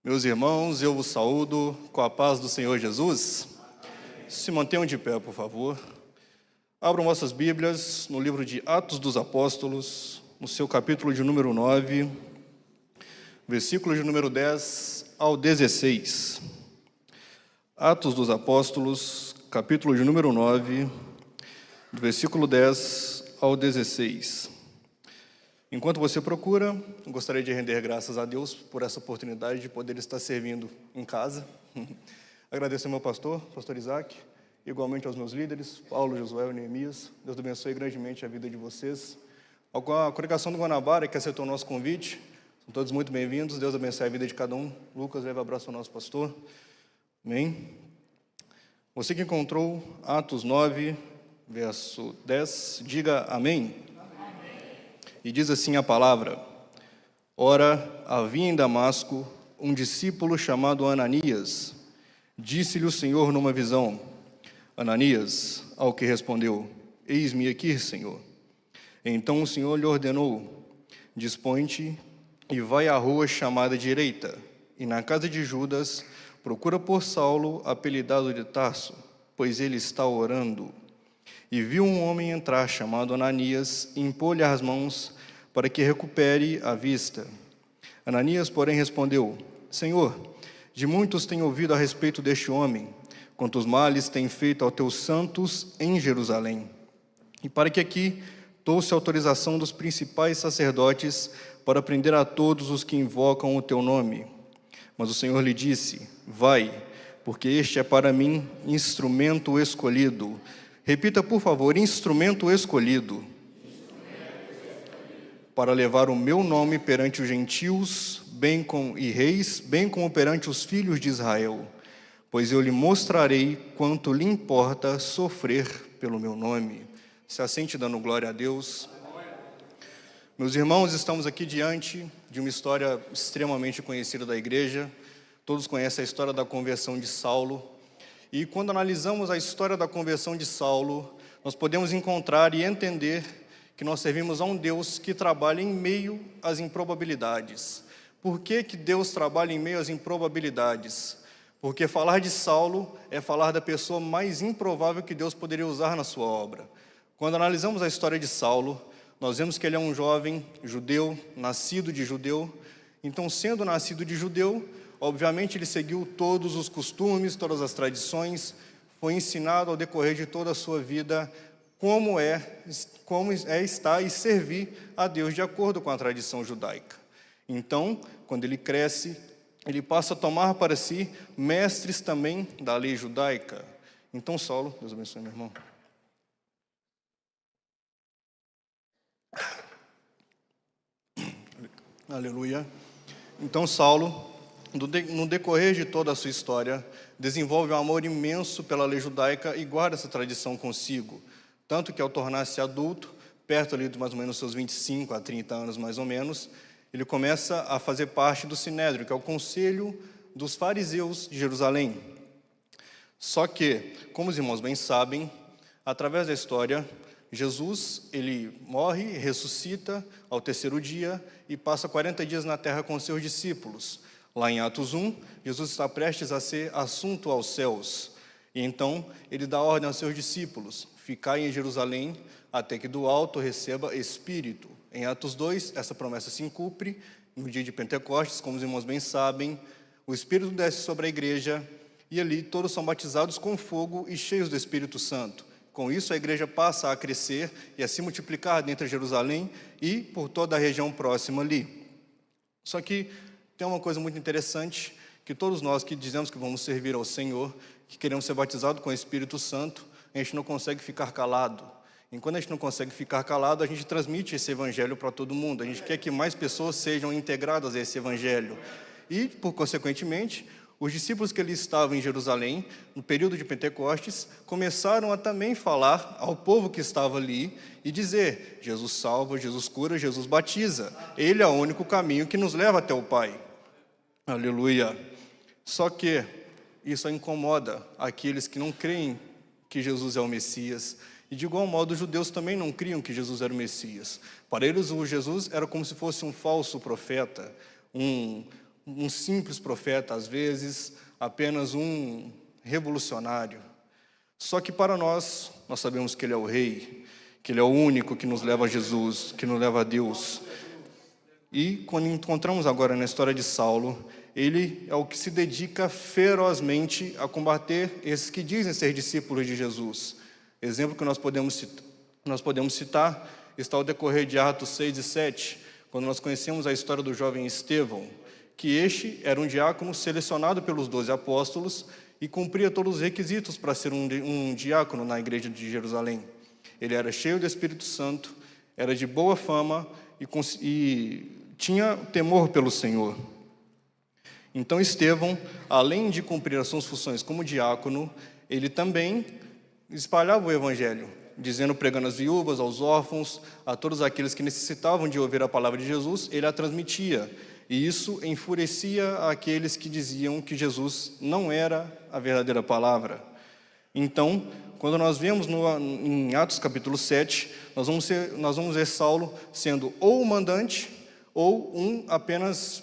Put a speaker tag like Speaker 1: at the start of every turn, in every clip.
Speaker 1: Meus irmãos, eu vos saúdo com a paz do Senhor Jesus. Se mantenham de pé, por favor. Abram vossas Bíblias no livro de Atos dos Apóstolos, no seu capítulo de número 9, versículos de número 10 ao 16. Atos dos Apóstolos, capítulo de número 9, do versículo 10 ao 16. Enquanto você procura, eu gostaria de render graças a Deus por essa oportunidade de poder estar servindo em casa. Agradeço ao meu pastor Isaac, igualmente aos meus líderes, Paulo, Josué e Neemias. Deus abençoe grandemente a vida de vocês. A congregação do Guanabara, que aceitou o nosso convite, são todos muito bem-vindos. Deus abençoe a vida de cada um. Lucas, leve abraço ao nosso pastor. Amém. Você que encontrou Atos 9, verso 10, diga amém. E diz assim a palavra: Ora, havia em Damasco um discípulo chamado Ananias. Disse-lhe o Senhor numa visão: Ananias, ao que respondeu: Eis-me aqui, Senhor. Então o Senhor lhe ordenou: Dispõe-te e vai à rua chamada Direita, e na casa de Judas procura por Saulo, apelidado de Tarso, pois ele está orando. E viu um homem entrar, chamado Ananias, e impor-lhe as mãos para que recupere a vista. Ananias, porém, respondeu: Senhor, de muitos tenho ouvido a respeito deste homem, quantos males tem feito aos teus santos em Jerusalém. E para que aqui trouxe autorização dos principais sacerdotes para prender a todos os que invocam o teu nome. Mas o Senhor lhe disse: Vai, porque este é para mim instrumento escolhido. Repita, por favor: instrumento escolhido, para levar o meu nome perante os gentios, e reis, bem como perante os filhos de Israel. Pois eu lhe mostrarei quanto lhe importa sofrer pelo meu nome. Se assente dando glória a Deus. Meus irmãos, estamos aqui diante de uma história extremamente conhecida da igreja. Todos conhecem a história da conversão de Saulo. E quando analisamos a história da conversão de Saulo, nós podemos encontrar e entender que nós servimos a um Deus que trabalha em meio às improbabilidades. Por que Deus trabalha em meio às improbabilidades? Porque falar de Saulo é falar da pessoa mais improvável que Deus poderia usar na sua obra. Quando analisamos a história de Saulo, nós vemos que ele é um jovem judeu, nascido de judeu. Então, sendo nascido de judeu, obviamente ele seguiu todos os costumes, todas as tradições, foi ensinado ao decorrer de toda a sua vida como é estar e servir a Deus de acordo com a tradição judaica. Então, quando ele cresce, ele passa a tomar para si mestres também da lei judaica. Então, Saulo, Deus abençoe, meu irmão. Aleluia. Então, Saulo, no decorrer de toda a sua história, desenvolve um amor imenso pela lei judaica e guarda essa tradição consigo. Tanto que, ao tornar-se adulto, perto ali de mais ou menos seus 25 a 30 anos, mais ou menos, ele começa a fazer parte do Sinédrio, que é o conselho dos fariseus de Jerusalém. Só que, como os irmãos bem sabem, através da história, Jesus, ele morre, ressuscita ao terceiro dia e passa 40 dias na terra com seus discípulos. Lá em Atos 1, Jesus está prestes a ser assunto aos céus. E então, ele dá ordem aos seus discípulos: ficai em Jerusalém até que do alto receba Espírito. Em Atos 2, essa promessa se cumpre no dia de Pentecostes, como os irmãos bem sabem. O Espírito desce sobre a igreja e ali todos são batizados com fogo e cheios do Espírito Santo. Com isso, a igreja passa a crescer e a se multiplicar dentro de Jerusalém e por toda a região próxima ali. Só que tem uma coisa muito interessante, que todos nós que dizemos que vamos servir ao Senhor, que queremos ser batizados com o Espírito Santo, a gente não consegue ficar calado. E quando a gente não consegue ficar calado, a gente transmite esse evangelho para todo mundo. A gente quer que mais pessoas sejam integradas a esse evangelho. E, por consequentemente, os discípulos que ali estavam em Jerusalém, no período de Pentecostes, começaram a também falar ao povo que estava ali e dizer: Jesus salva, Jesus cura, Jesus batiza. Ele é o único caminho que nos leva até o Pai. Aleluia. Só que isso incomoda aqueles que não creem que Jesus é o Messias. E de igual modo, os judeus também não criam que Jesus era o Messias. Para eles, o Jesus era como se fosse um falso profeta, um um simples profeta, às vezes, apenas um revolucionário. Só que para nós sabemos que ele é o rei, que ele é o único que nos leva a Jesus, que nos leva a Deus. E quando encontramos agora na história de Saulo, ele é o que se dedica ferozmente a combater esses que dizem ser discípulos de Jesus. Exemplo que nós podemos citar está ao decorrer de Atos 6 e 7, quando nós conhecemos a história do jovem Estevão, que este era um diácono selecionado pelos 12 apóstolos e cumpria todos os requisitos para ser um diácono na igreja de Jerusalém. Ele era cheio do Espírito Santo, era de boa fama e tinha temor pelo Senhor. Então Estevão, além de cumprir as suas funções como diácono, ele também espalhava o evangelho, pregando às viúvas, aos órfãos, a todos aqueles que necessitavam de ouvir a palavra de Jesus, ele a transmitia. E isso enfurecia aqueles que diziam que Jesus não era a verdadeira palavra. Então, quando nós vemos em Atos capítulo 7, nós vamos ver Saulo sendo ou o mandante ou apenas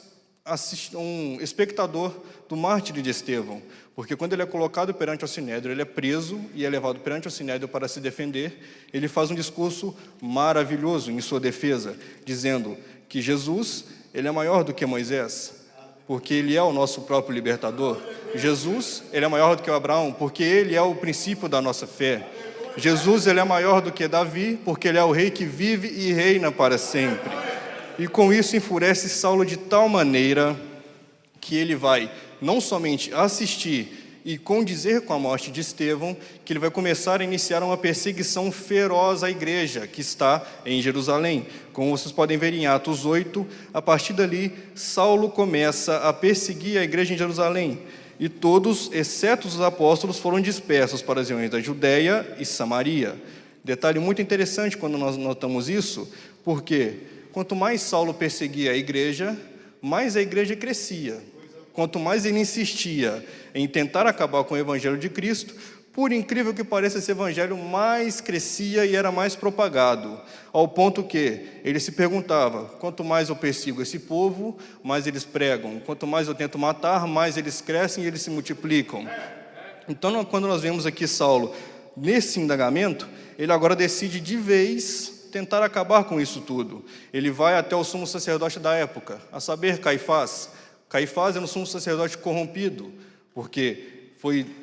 Speaker 1: um espectador do mártir de Estevão. Porque quando ele é colocado perante o Sinédrio, ele é preso e é levado perante o Sinédrio para se defender, ele faz um discurso maravilhoso em sua defesa, dizendo que Jesus, ele é maior do que Moisés, porque ele é o nosso próprio libertador. Jesus, ele é maior do que Abraão, porque ele é o princípio da nossa fé. Jesus, ele é maior do que Davi, porque ele é o rei que vive e reina para sempre. E com isso enfurece Saulo de tal maneira que ele vai não somente assistir e condizer com a morte de Estevão, que ele vai começar a iniciar uma perseguição feroz à igreja que está em Jerusalém. Como vocês podem ver em Atos 8, a partir dali, Saulo começa a perseguir a igreja em Jerusalém. E todos, exceto os apóstolos, foram dispersos para as regiões da Judéia e Samaria. Detalhe muito interessante quando nós notamos isso, porque quanto mais Saulo perseguia a igreja, mais a igreja crescia. Quanto mais ele insistia em tentar acabar com o evangelho de Cristo, por incrível que pareça, esse evangelho mais crescia e era mais propagado, ao ponto que ele se perguntava: quanto mais eu persigo esse povo, mais eles pregam. Quanto mais eu tento matar, mais eles crescem e eles se multiplicam. Então, quando nós vemos aqui Saulo nesse indagamento, ele agora decide de vez tentar acabar com isso tudo. Ele vai até o sumo sacerdote da época, a saber, Caifás. Caifás era um sumo sacerdote corrompido, porque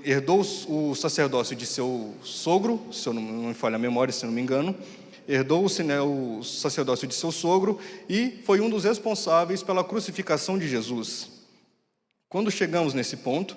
Speaker 1: herdou o sacerdócio de seu sogro, se eu não me falha a memória, se eu não me engano, herdou o sacerdócio de seu sogro e foi um dos responsáveis pela crucificação de Jesus. Quando chegamos nesse ponto,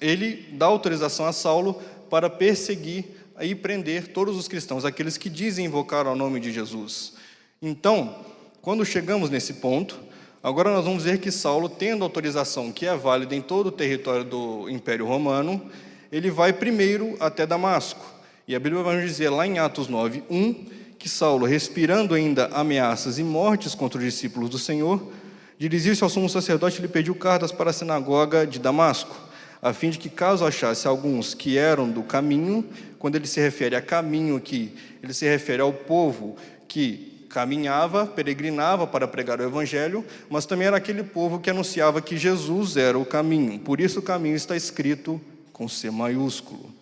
Speaker 1: ele dá autorização a Saulo para perseguir e prender todos os cristãos, aqueles que dizem invocar o nome de Jesus. Então, quando chegamos nesse ponto, agora nós vamos ver que Saulo, tendo autorização que é válida em todo o território do Império Romano, ele vai primeiro até Damasco. E a Bíblia vai nos dizer lá em Atos 9:1, que Saulo, respirando ainda ameaças e mortes contra os discípulos do Senhor, dirigiu-se ao sumo sacerdote e lhe pediu cartas para a sinagoga de Damasco, a fim de que, caso achasse alguns que eram do caminho, quando ele se refere a caminho aqui, ele se refere ao povo que caminhava, peregrinava para pregar o evangelho, mas também era aquele povo que anunciava que Jesus era o caminho. Por isso o caminho está escrito com C maiúsculo.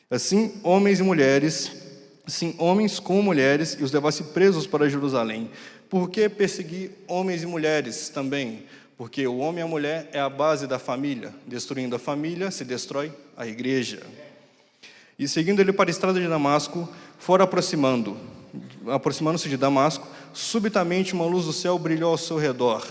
Speaker 1: Assim, homens como mulheres, e os levasse presos para Jerusalém. Por que perseguir homens e mulheres também? Porque o homem e a mulher é a base da família. Destruindo a família, se destrói a igreja. E seguindo ele para a estrada de Damasco, fora aproximando-se de Damasco, subitamente uma luz do céu brilhou ao seu redor,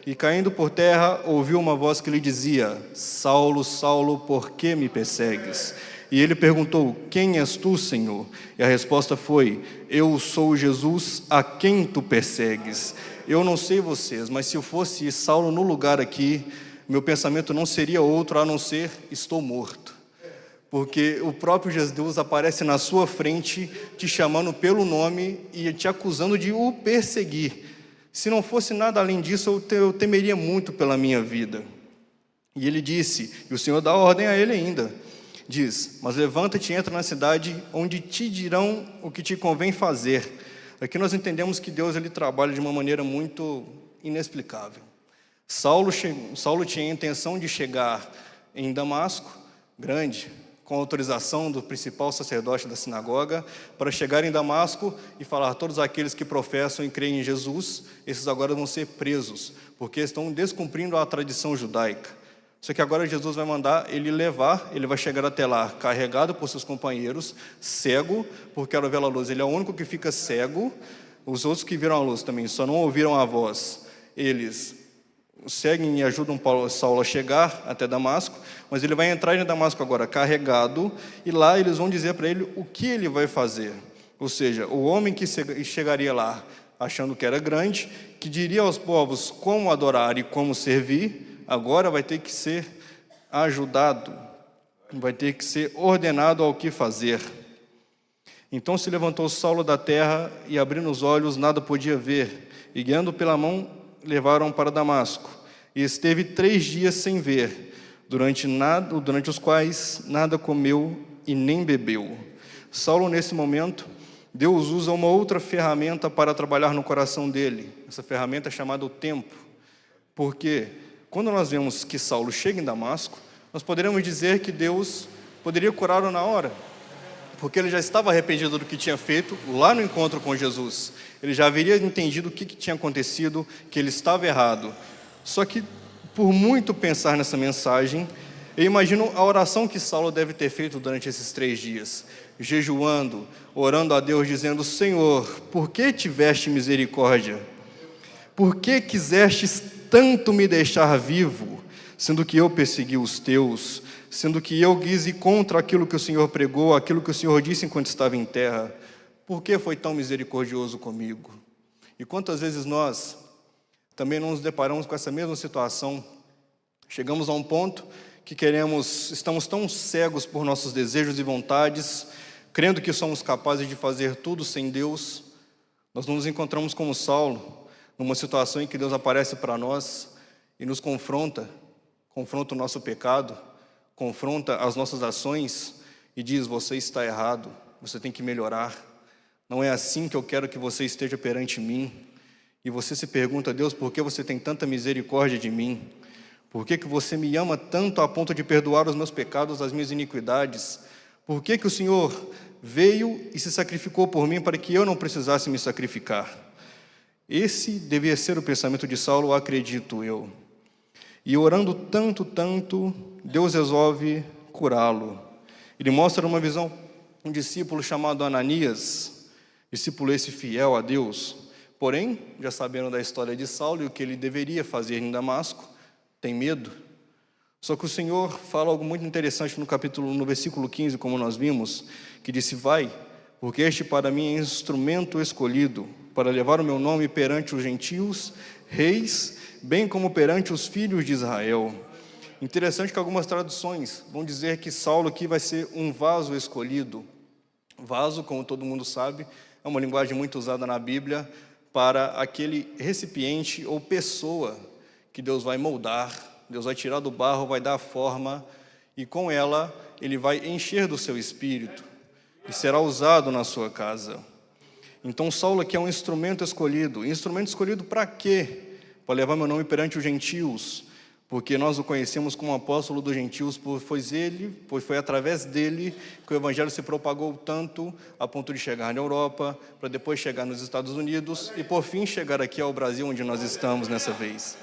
Speaker 1: e caindo por terra, ouviu uma voz que lhe dizia: Saulo, Saulo, por que me persegues? E ele perguntou: quem és tu, Senhor? E a resposta foi: eu sou Jesus, a quem tu persegues. Eu não sei vocês, mas se eu fosse Saulo no lugar aqui, meu pensamento não seria outro a não ser: estou morto. Porque o próprio Jesus aparece na sua frente, te chamando pelo nome e te acusando de o perseguir. Se não fosse nada além disso, eu temeria muito pela minha vida. E ele disse, e o Senhor dá ordem a ele ainda, diz: mas levanta-te e entra na cidade, onde te dirão o que te convém fazer. Aqui nós entendemos que Deus ele trabalha de uma maneira muito inexplicável. Saulo tinha a intenção de chegar em Damasco, grande, com autorização do principal sacerdote da sinagoga, para chegar em Damasco e falar: todos aqueles que professam e creem em Jesus, esses agora vão ser presos, porque estão descumprindo a tradição judaica. Só que agora Jesus vai mandar ele levar, ele vai chegar até lá, carregado por seus companheiros, cego, porque ao ver a luz, ele é o único que fica cego. Os outros que viram a luz também, só não ouviram a voz. Eles seguem e ajudam Saulo a chegar até Damasco, mas ele vai entrar em Damasco agora carregado, e lá eles vão dizer para ele o que ele vai fazer. Ou seja, o homem que chegaria lá achando que era grande, que diria aos povos como adorar e como servir, agora vai ter que ser ajudado, vai ter que ser ordenado ao que fazer. Então se levantou Saulo da terra, e abrindo os olhos nada podia ver, e guiando pela mão levaram para Damasco, e esteve 3 dias sem ver, durante os quais nada comeu e nem bebeu. Saulo, nesse momento, Deus usa uma outra ferramenta para trabalhar no coração dele. Essa ferramenta é chamada o tempo, porque quando nós vemos que Saulo chega em Damasco, nós poderíamos dizer que Deus poderia curá-lo na hora, porque ele já estava arrependido do que tinha feito lá no encontro com Jesus. Ele já haveria entendido o que tinha acontecido, que ele estava errado. Só que, por muito pensar nessa mensagem, eu imagino a oração que Saulo deve ter feito durante esses 3 dias, jejuando, orando a Deus, dizendo: Senhor, por que tiveste misericórdia? Por que quisestes tanto me deixar vivo, sendo que eu persegui os teus, sendo que eu quis ir contra aquilo que o Senhor pregou, aquilo que o Senhor disse enquanto estava em terra? Por que foi tão misericordioso comigo? E quantas vezes nós também não nos deparamos com essa mesma situação? Chegamos a um ponto que estamos tão cegos por nossos desejos e vontades, crendo que somos capazes de fazer tudo sem Deus. Nós nos encontramos como Saulo, numa situação em que Deus aparece para nós e nos confronta o nosso pecado, confronta as nossas ações e diz: você está errado, você tem que melhorar. Não é assim que eu quero que você esteja perante mim. E você se pergunta: Deus, por que você tem tanta misericórdia de mim? Por que você me ama tanto a ponto de perdoar os meus pecados, as minhas iniquidades? Por que o Senhor veio e se sacrificou por mim para que eu não precisasse me sacrificar? Esse devia ser o pensamento de Saulo, acredito eu. E orando tanto, Deus resolve curá-lo. Ele mostra uma visão um discípulo chamado Ananias, discípulo esse fiel a Deus. Porém, já sabendo da história de Saulo e o que ele deveria fazer em Damasco, tem medo. Só que o Senhor fala algo muito interessante no versículo 15, como nós vimos, que disse: vai, porque este para mim é instrumento escolhido, para levar o meu nome perante os gentios, reis, bem como perante os filhos de Israel. Interessante que algumas traduções vão dizer que Saulo aqui vai ser um vaso escolhido. Vaso, como todo mundo sabe, é uma linguagem muito usada na Bíblia para aquele recipiente ou pessoa que Deus vai moldar. Deus vai tirar do barro, vai dar a forma, e com ela Ele vai encher do seu espírito e será usado na sua casa. Então Saulo aqui é um instrumento escolhido. Instrumento escolhido para quê? Para levar meu nome perante os gentios, porque nós o conhecemos como apóstolo dos gentios, pois foi através dele que o evangelho se propagou tanto a ponto de chegar na Europa, para depois chegar nos Estados Unidos e por fim chegar aqui ao Brasil, onde nós estamos nessa vez.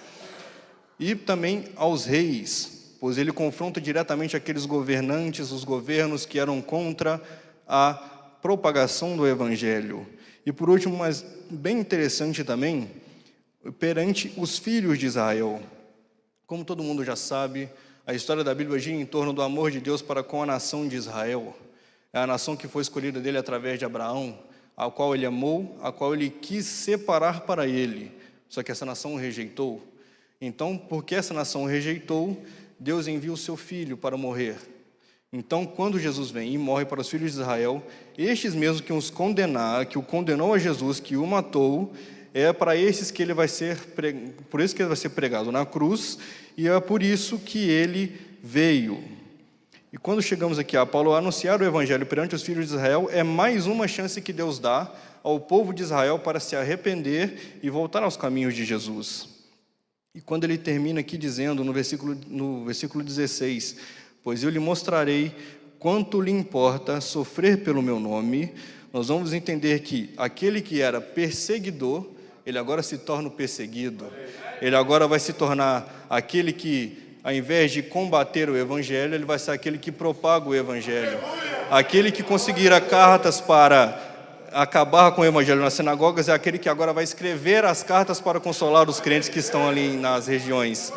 Speaker 1: E também aos reis, pois ele confronta diretamente aqueles governantes, os governos que eram contra a propagação do evangelho. E por último, mas bem interessante também, perante os filhos de Israel. Como todo mundo já sabe, a história da Bíblia gira em torno do amor de Deus para com a nação de Israel. É a nação que foi escolhida dele através de Abraão, a qual ele amou, a qual ele quis separar para ele. Só que essa nação o rejeitou. Então, porque essa nação o rejeitou, Deus envia o seu filho para morrer. Então, quando Jesus vem e morre para os filhos de Israel, estes mesmos que o condenou a Jesus, que o matou, é para esses que ele vai ser por isso que ele vai ser pregado na cruz, e é por isso que ele veio. E quando chegamos aqui a Paulo anunciar o evangelho perante os filhos de Israel, é mais uma chance que Deus dá ao povo de Israel para se arrepender e voltar aos caminhos de Jesus. E quando ele termina aqui dizendo, no versículo 16, pois eu lhe mostrarei quanto lhe importa sofrer pelo meu nome, nós vamos entender que aquele que era perseguidor, ele agora se torna o perseguido. Ele agora vai se tornar aquele que, ao invés de combater o evangelho, ele vai ser aquele que propaga o evangelho. Aquele que conseguirá cartas para acabar com o evangelho nas sinagogas é aquele que agora vai escrever as cartas para consolar os crentes que estão ali nas regiões.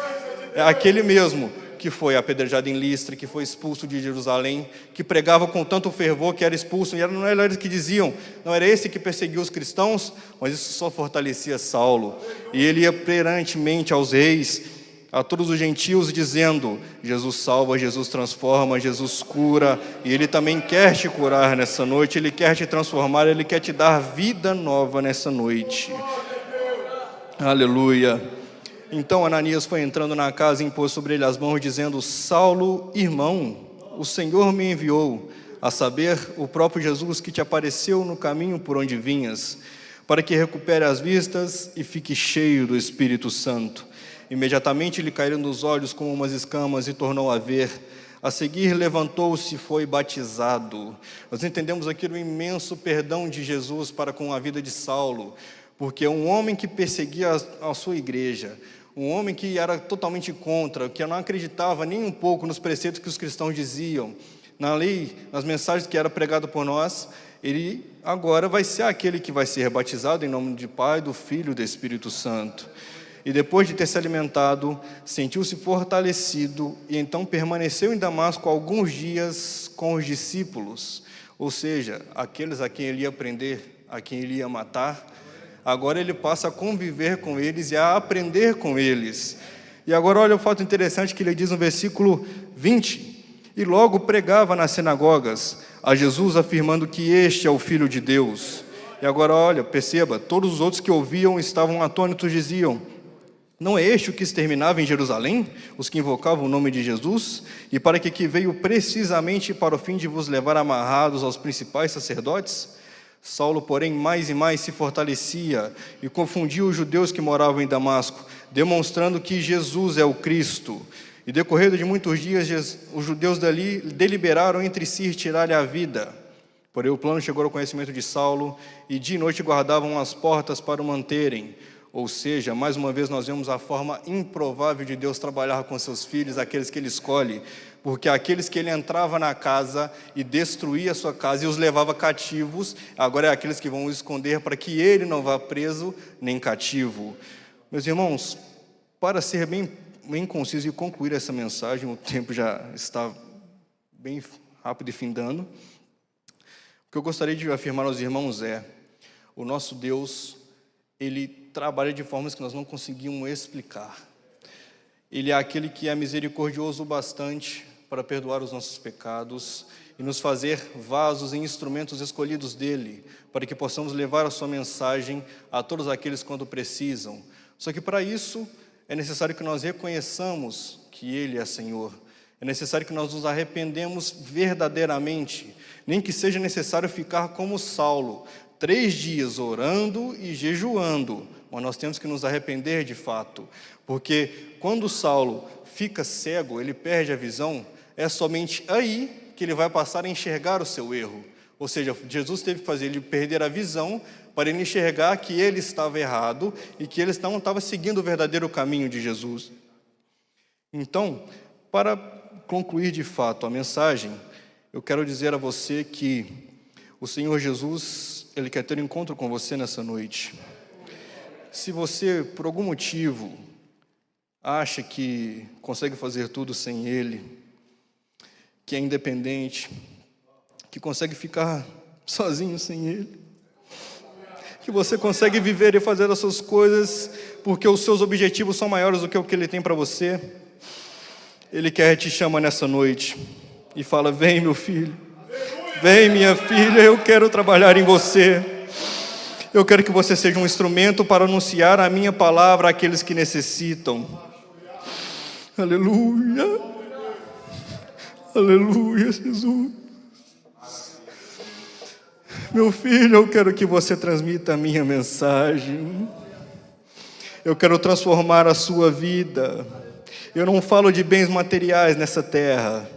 Speaker 1: É aquele mesmo que foi apedrejado em Listra, que foi expulso de Jerusalém, que pregava com tanto fervor que era expulso, e não era eles que diziam, não era esse que perseguiu os cristãos, mas isso só fortalecia Saulo. E ele ia perantemente aos reis, a todos os gentios, dizendo, Jesus salva, Jesus transforma, Jesus cura, e Ele também quer te curar nessa noite, Ele quer te transformar, Ele quer te dar vida nova nessa noite. Aleluia. Então Ananias foi entrando na casa e impôs sobre ele as mãos, dizendo, Saulo, irmão, o Senhor me enviou, a saber, o próprio Jesus que te apareceu no caminho por onde vinhas, para que recupere as vistas e fique cheio do Espírito Santo. Imediatamente lhe caíram nos olhos como umas escamas e tornou a ver. A seguir levantou-se e foi batizado. Nós entendemos aqui o imenso perdão de Jesus para com a vida de Saulo, porque um homem que perseguia a sua igreja, um homem que era totalmente contra, que não acreditava nem um pouco nos preceitos que os cristãos diziam, na lei, nas mensagens que era pregado por nós, ele agora vai ser aquele que vai ser batizado em nome do Pai, do Filho e do Espírito Santo. E depois de ter se alimentado, sentiu-se fortalecido e então permaneceu em Damasco alguns dias com os discípulos, ou seja, aqueles a quem ele ia prender, a quem ele ia matar. Agora ele passa a conviver com eles e a aprender com eles. E agora olha o fato interessante que ele diz no versículo 20. E logo pregava nas sinagogas a Jesus, afirmando que este é o Filho de Deus. E agora olha, perceba, todos os outros que ouviam estavam atônitos, diziam, não é este o que exterminava em Jerusalém, os que invocavam o nome de Jesus? E para que veio precisamente para o fim de vos levar amarrados aos principais sacerdotes? Saulo, porém, mais e mais se fortalecia e confundia os judeus que moravam em Damasco, demonstrando que Jesus é o Cristo. E decorrido de muitos dias, os judeus dali deliberaram entre si retirar-lhe a vida. Porém, o plano chegou ao conhecimento de Saulo, e de noite guardavam as portas para o manterem. Ou seja, mais uma vez nós vemos a forma improvável de Deus trabalhar com seus filhos, aqueles que Ele escolhe, porque aqueles que Ele entrava na casa e destruía a sua casa e os levava cativos, agora é aqueles que vão o esconder para que Ele não vá preso nem cativo. Meus irmãos, para ser bem conciso e concluir essa mensagem, o tempo já está bem rápido e findando, o que eu gostaria de afirmar aos irmãos é, o nosso Deus, Ele trabalha de formas que nós não conseguimos explicar. Ele é aquele que é misericordioso bastante para perdoar os nossos pecados e nos fazer vasos e instrumentos escolhidos dele, para que possamos levar a sua mensagem a todos aqueles quando precisam. Só que para isso é necessário que nós reconheçamos que Ele é Senhor. É necessário que nós nos arrependemos verdadeiramente, nem que seja necessário ficar como Saulo, 3 dias orando e jejuando, mas nós temos que nos arrepender de fato, porque quando Saulo fica cego, ele perde a visão, é somente aí que ele vai passar a enxergar o seu erro. Ou seja, Jesus teve que fazer ele perder a visão para ele enxergar que ele estava errado e que ele não estava seguindo o verdadeiro caminho de Jesus. Então, para concluir de fato a mensagem, eu quero dizer a você que o Senhor Jesus, Ele quer ter um encontro com você nessa noite. Se você, por algum motivo, acha que consegue fazer tudo sem Ele, que é independente, que consegue ficar sozinho sem Ele, que você consegue viver e fazer as suas coisas porque os seus objetivos são maiores do que o que Ele tem para você, Ele quer te chamar nessa noite e fala, vem meu filho, vem minha filha, eu quero trabalhar em você. Eu quero que você seja um instrumento para anunciar a minha palavra àqueles que necessitam. Aleluia. Aleluia, Jesus. Meu filho, eu quero que você transmita a minha mensagem. Eu quero transformar a sua vida. Eu não falo de bens materiais nessa terra,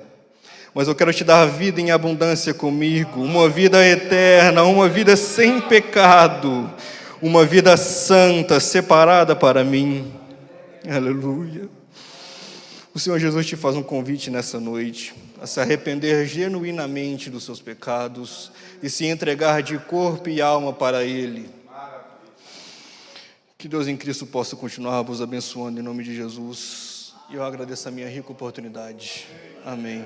Speaker 1: mas eu quero te dar vida em abundância comigo, uma vida eterna, uma vida sem pecado, uma vida santa, separada para mim. Aleluia. O Senhor Jesus te faz um convite nessa noite a se arrepender genuinamente dos seus pecados e se entregar de corpo e alma para Ele. Que Deus em Cristo possa continuar vos abençoando em nome de Jesus. E eu agradeço a minha rica oportunidade. Amém.